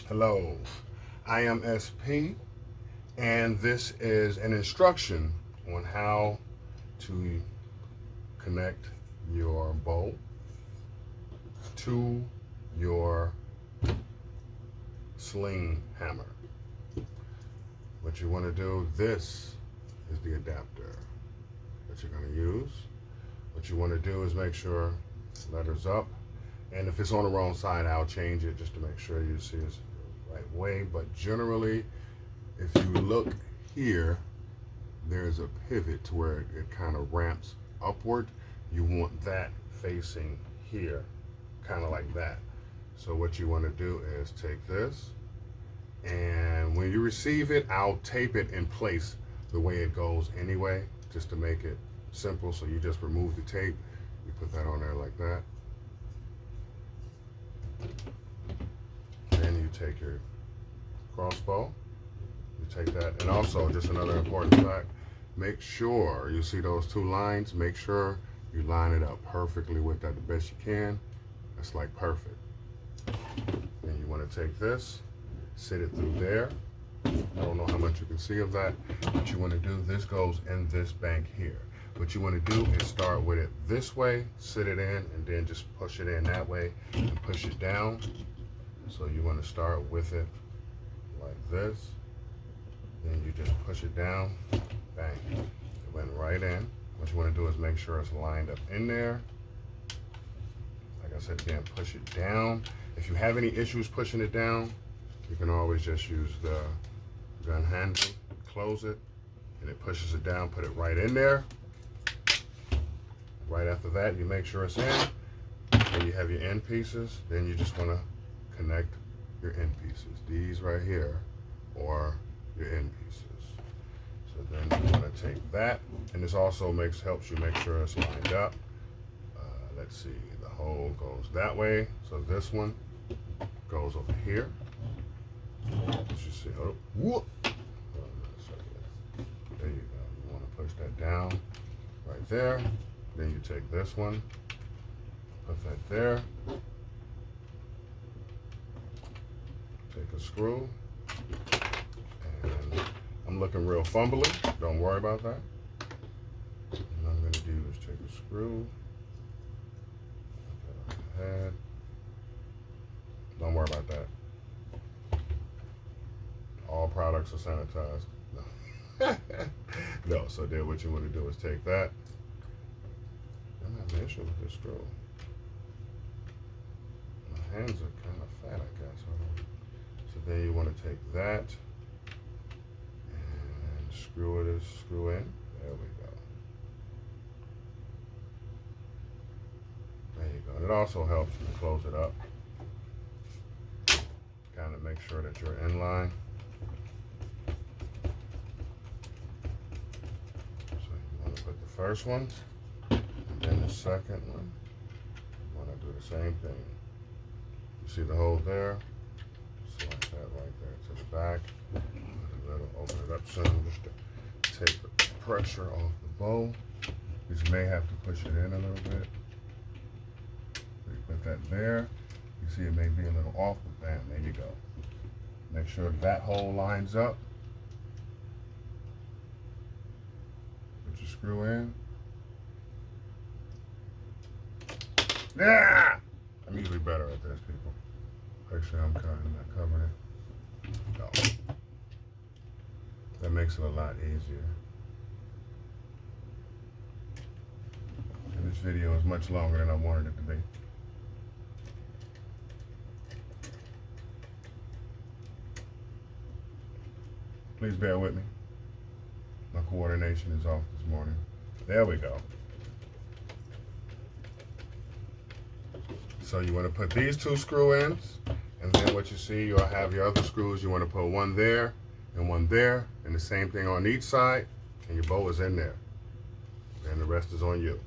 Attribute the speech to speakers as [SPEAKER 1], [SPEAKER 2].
[SPEAKER 1] Hello, I am SP, and this is an instruction on how to connect your bow to your sling hammer. What you want to do, this is the adapter that you're going to use. What you want to do is make sure letters up, and if it's on the wrong side, I'll change it just to make sure you see it's the right way. But generally, if you look here, there's a pivot to where it kind of ramps upward. You want that facing here, kind of like that. So what you want to do is take this, and when you receive it, I'll tape it in place the way it goes anyway, just to make it simple. So you just remove the tape, you put that on there like that. Then you take your crossbow, you take that, and also just another important fact, make sure you see those two lines, make sure you line it up perfectly with that the best you can. That's like perfect. Then you want to take this, sit it through there. I don't know how much you can see of that. What you want to do, this goes in this bank here. What you want to do is start with it this way, sit it in, and then just push it in that way and push it down. So you want to start with it like this. Then you just push it down, bang, it went right in. What you want to do is make sure it's lined up in there. Like I said again, push it down. If you have any issues pushing it down, you can always just use the gun handle, close it, and it pushes it down, put it right in there. Right after that, you make sure it's in. Then you have your end pieces. Then you just want to connect your end pieces. These right here, or your end pieces. So then you want to take that, and this also helps you make sure it's lined up. Let's see, the hole goes that way. So this one goes over here. As you see, oh, whoop. There you go. You want to push that down right there. Then you take this one, put that there. Take a screw, and I'm looking real fumbly. Don't worry about that. What I'm going to do is take a screw, put that on the head. Don't worry about that. All products are sanitized. No. No, so then what you want to do is take that. I'm having an issue with this screw. My hands are kind of fat, I guess. So then you want to take that and screw in. There we go. There you go. And it also helps you to close it up. Kind of make sure that you're in line. So you want to put the first one, and then the second one. You want to do the same thing. You see the hole there? Slide that right there to the back. Open it up some just to take the pressure off the bow. You just may have to push it in a little bit. You put that there. You see it may be a little off, but bam, there you go. Make sure that hole lines up. Put your screw in. Yeah! I'm usually better at this, people. Actually, I'm kind of not covering it. No. That makes it a lot easier. And this video is much longer than I wanted it to be. Please bear with me. My coordination is off this morning. There we go. So you want to put these two screw ins, and then what you see, you'll have your other screws. You want to put one there and one there, and the same thing on each side, and your bow is in there. And the rest is on you.